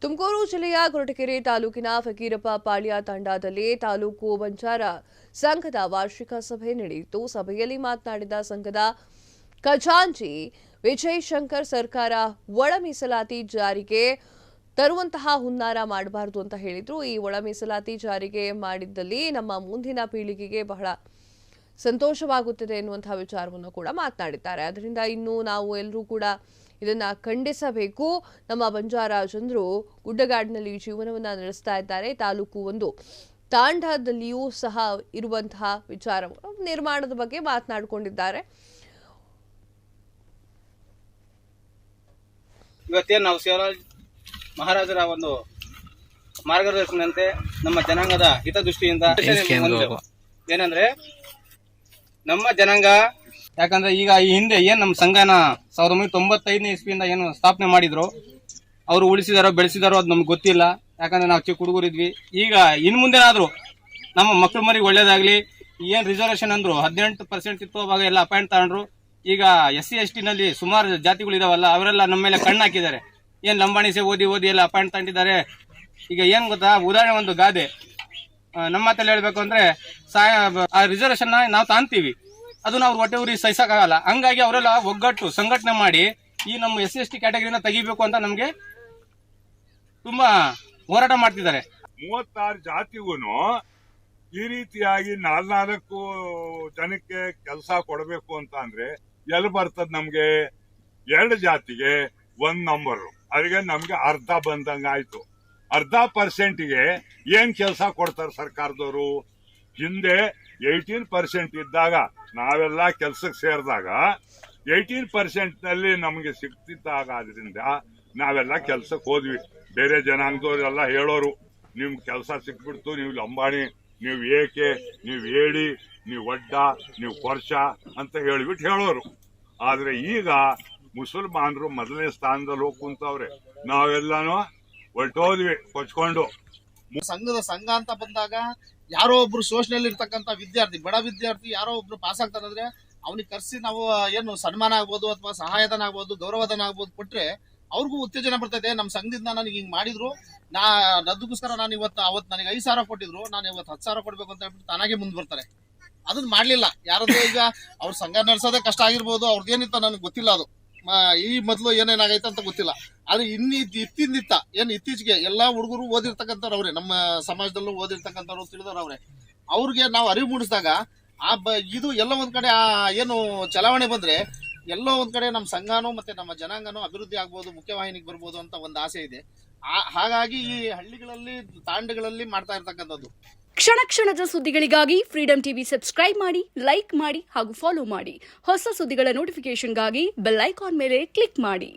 ತುಮಕೂರು ಜಿಲ್ಲೆಯ ಕೊರಟಗೆರೆ ತಾಲೂಕಿನ ಫಕೀರಪ್ಪ ಪಾಳ್ಯ ತಂಡದಲ್ಲಿ ತಾಲೂಕು ಬಂಜಾರ ಸಂಘದ ವಾರ್ಷಿಕ ಸಭೆ ನಡೆಯಿತು. ಸಭೆಯಲ್ಲಿ ಮಾತನಾಡಿದ ಸಂಘದ ಖಜಾಂಚಿ ವಿಜಯ್ ಶಂಕರ್, ಸರ್ಕಾರ ಒಳ ಮೀಸಲಾತಿ ಜಾರಿಗೆ ತರುವಂತಹ ಹುನ್ನಾರ ಮಾಡಬಾರದು ಅಂತ ಹೇಳಿದ್ರು. ಈ ಒಳ ಮೀಸಲಾತಿ ಜಾರಿಗೆ ಮಾಡಿದ್ದಲ್ಲಿ ನಮ್ಮ ಮುಂದಿನ ಪೀಳಿಗೆಗೆ ಬಹಳ ಸಂತೋಷವಾಗುತ್ತದೆ ಎನ್ನುವಂತಹ ವಿಚಾರವನ್ನು ಕೂಡ ಮಾತನಾಡಿದ್ದಾರೆ. ಅದರಿಂದ ಇನ್ನು ನಾವು ಎಲ್ಲರೂ ಕೂಡ ಇದನ್ನ ಖಂಡಿಸಬೇಕು. ನಮ್ಮ ಬಂಜಾರ ಜನರು ಗುಡ್ಡಗಾಡಿನಲ್ಲಿ ಜೀವನವನ್ನ ನಡೆಸ್ತಾ ಇದ್ದಾರೆ. ತಾಲೂಕು ಒಂದು ತಾಂಡದಲ್ಲಿಯೂ ಸಹ ಇರುವಂತಹ ವಿಚಾರ ನಿರ್ಮಾಣದ ಬಗ್ಗೆ ಮಾತನಾಡಿಕೊಂಡಿದ್ದಾರೆ. ಇವತ್ತೇನು ನಾವು ಶಿವರಾಜ್ ಮಹಾರಾಜರ ಒಂದು ಮಾರ್ಗದರ್ಶನಂತೆ ನಮ್ಮ ಜನಾಂಗದ ಹಿತದೃಷ್ಟಿಯಿಂದ ಏನಂದ್ರೆ ನಮ್ಮ ಜನಾಂಗ, ಯಾಕಂದ್ರೆ ಈಗ ಈ ಹಿಂದೆ ಏನ್ ನಮ್ಮ ಸಂಘನ 1995ನೇ ಇಸ್ವಿಯಿಂದ ಏನು ಸ್ಥಾಪನೆ ಮಾಡಿದ್ರು, ಅವರು ಉಳಿಸಿದಾರೋ ಬೆಳೆಸಿದಾರೋ ಅದು ನಮ್ಗೆ ಗೊತ್ತಿಲ್ಲ. ಯಾಕಂದ್ರೆ ನಾವು ಚಿಕ್ಕ ಹುಡುಗರಿದ್ವಿ. ಈಗ ಇನ್ ಮುಂದೆನಾದ್ರು ನಮ್ಮ ಮಕ್ಕಳ ಮರಿಗೆ ಒಳ್ಳೇದಾಗ್ಲಿ. ಏನ್ ರಿಸರ್ವೇಶನ್ ಅಂದ್ರು 18% ಇತ್ತು, ಅವಾಗ ಎಲ್ಲ ಅಪಾಯಿಂಟ್ ತಗೊಂಡ್ರು. ಈಗ SC ST ನಲ್ಲಿ ಸುಮಾರು ಜಾತಿಗಳು ಇದಾವಲ್ಲ, ಅವರೆಲ್ಲ ನಮ್ಮ ಮೇಲೆ ಕಣ್ಣು ಹಾಕಿದ್ದಾರೆ. ಏನ್ ಲಂಬಾಣಿಸೆ ಓದಿ ಎಲ್ಲ ಅಪಾಯಿಂಟ್ ತಗೊಂಡಿದ್ದಾರೆ. ಈಗ ಏನ್ ಗೊತ್ತಾ, ಉದಾಹರಣೆ ಒಂದು ಗಾದೆ ನಮ್ಮ ಮಾತಲ್ಲಿ ಹೇಳ್ಬೇಕು ಅಂದ್ರೆ, ಆ ರಿಸರ್ವೇಶನ್ ನಾವು ತಾಂತೀವಿ, ಅದು ನಾವು ಹೊಟ್ಟೆ ಊರಿ ಸಹಿಸಕ್ಕಾಗಲ್ಲ. ಹಂಗಾಗಿ ಅವರೆಲ್ಲ ಒಗ್ಗಟ್ಟು ಸಂಘಟನೆ ಮಾಡಿ ಈ ನಮ್ಮ SC ST ಕ್ಯಾಟಗರಿನ ತೆಗಿಬೇಕು ಅಂತ ನಮ್ಗೆ ತುಂಬಾ ಹೋರಾಟ ಮಾಡ್ತಿದ್ದಾರೆ. 36 ಜಾತಿಗೂನು ಈ ರೀತಿಯಾಗಿ 4 ಜನಕ್ಕೆ ಕೆಲಸ ಕೊಡಬೇಕು ಅಂತ ಅಂದ್ರೆ ಎಲ್ಲಿ ಬರ್ತದ? ನಮ್ಗೆ 2 ಜಾತಿಗೆ 1 ನಂಬರ್, ಅದಕ್ಕೆ ನಮ್ಗೆ ಅರ್ಧ ಬಂದಂಗ ಆಯ್ತು. ಅರ್ಧ ಪರ್ಸೆಂಟ್ಗೆ ಏನ್ ಕೆಲಸ ಕೊಡ್ತಾರೆ ಸರ್ಕಾರದವರು? ಹಿಂದೆ 18% ಇದ್ದಾಗ ನಾವೆಲ್ಲ ಕೆಲ್ಸಕ್ಕೆ ಸೇರಿದಾಗ 18% ನಲ್ಲಿ ನಮ್ಗೆ ಸಿಗ್ತಿದ್ದಾಗ, ಆದ್ರಿಂದ ನಾವೆಲ್ಲ ಕೆಲ್ಸಕ್ಕೆ ಹೋದ್ವಿ. ಬೇರೆ ಜನಾಂಗದವರೆಲ್ಲ ಹೇಳೋರು, ನಿಮ್ ಕೆಲಸ ಸಿಕ್ಬಿಡ್ತು, ನೀವು ಲಂಬಾಣಿ, ನೀವು ಏಕೆ, ನೀವು ಹೇಳಿ, ನೀವು ಒಡ್ಡ, ನೀವು ಕೊರ್ಚ ಅಂತ ಹೇಳಿಬಿಟ್ಟು ಹೇಳೋರು. ಆದ್ರೆ ಈಗ ಮುಸಲ್ಮಾನರು ಮೊದಲನೇ ಸ್ಥಾನದಲ್ಲಿ ಹೋಗಿ ಕುಂತವ್ರೆ, ನಾವೆಲ್ಲಾನು ಹೊರಟೋದ್ವಿ ಕೊಚ್ಕೊಂಡು. ಸಂಘ ಅಂತ ಬಂದಾಗ ಯಾರೋ ಒಬ್ರು ಸೋಷನಲ್ ಇರ್ತಕ್ಕಂಥ ವಿದ್ಯಾರ್ಥಿ, ಬಡ ವಿದ್ಯಾರ್ಥಿ ಯಾರೋ ಒಬ್ರು ಪಾಸ್ ಆಗ್ತಾರಂದ್ರೆ ಅವ್ನಿಗೆ ಕರ್ಸಿ ನಾವು ಏನು ಸನ್ಮಾನ ಆಗ್ಬೋದು ಅಥವಾ ಸಹಾಯಧನ ಆಗ್ಬೋದು, ಗೌರವಧನ ಆಗ್ಬೋದು ಕೊಟ್ರೆ ಅವ್ರಿಗೂ ಉತ್ತೇಜನ ಬರ್ತೈತೆ. ನಮ್ಮ ಸಂಘದಿಂದ ನನಗೆ ಹಿಂಗ್ ಮಾಡಿದ್ರು, ಅದಕ್ಕೋಸ್ಕರ ನಾನು ಅವತ್ತು ನನಗೆ 5,000 ಕೊಟ್ಟಿದ್ರು, ನಾನು ಇವತ್ತು 10,000 ಕೊಡ್ಬೇಕು ಅಂತ ಹೇಳ್ಬಿಟ್ಟು ತಾನಾಗೆ ಮುಂದ್ ಬರ್ತಾರೆ. ಅದನ್ನ ಮಾಡ್ಲಿಲ್ಲ ಯಾರಾದ್ರೂ. ಈಗ ಅವ್ರ ಸಂಘ ನಡೆಸೋದೇ ಕಷ್ಟ ಆಗಿರ್ಬೋದು, ಅವ್ರದ್ದೇನಿತ್ತ ನನಗೆ ಗೊತ್ತಿಲ್ಲ. ಅದು ಈ ಮೊದಲು ಏನೇನಾಗೈತೆ ಅಂತ ಗೊತ್ತಿಲ್ಲ. ಆದ್ರೆ ಇತ್ತೀಚೆಗೆ ಎಲ್ಲಾ ಹುಡುಗರು ಓದಿರ್ತಕ್ಕಂಥವ್ರು ಅವ್ರೆ, ನಮ್ಮ ಸಮಾಜದಲ್ಲೂ ಓದಿರ್ತಕ್ಕಂಥವ್ರು ತಿಳಿದವ್ರವ್ರೆ. ಅವ್ರಿಗೆ ನಾವು ಅರಿವು ಮೂಡಿಸಿದಾಗ ಇದು ಎಲ್ಲ ಒಂದ್ ಕಡೆ ಏನು ಚಲಾವಣೆ ಬಂದ್ರೆ ಎಲ್ಲೋ ಒಂದ್ ಕಡೆ ನಮ್ಮ ಸಂಘನೂ ಮತ್ತೆ ನಮ್ಮ ಜನಾಂಗನೂ ಅಭಿವೃದ್ಧಿ ಆಗ್ಬೋದು, ಮುಖ್ಯವಾಹಿನಿಗೆ ಬರ್ಬೋದು ಅಂತ ಒಂದು ಆಸೆ ಇದೆ. ಹಾಗಾಗಿ ಈ ಹಳ್ಳಿಗಳಲ್ಲಿ ತಾಂಡಗಳಲ್ಲಿ ಮಾಡ್ತಾ ಇರ್ತಕ್ಕಂಥದ್ದು. ಕ್ಷಣ ಕ್ಷಣದ ಸುದ್ದಿಗಳಿಗಾಗಿ ಫ್ರೀಡಂ ಟಿವಿ ಸಬ್ಸ್ಕ್ರೈಬ್ ಮಾಡಿ, ಲೈಕ್ ಮಾಡಿ ಹಾಗೂ ಫಾಲೋ ಮಾಡಿ. ಹೊಸ ಸುದ್ದಿಗಳ ನೋಟಿಫಿಕೇಶನ್ಗಾಗಿ ಬೆಲ್ ಐಕಾನ್ ಮೇಲೆ ಕ್ಲಿಕ್ ಮಾಡಿ.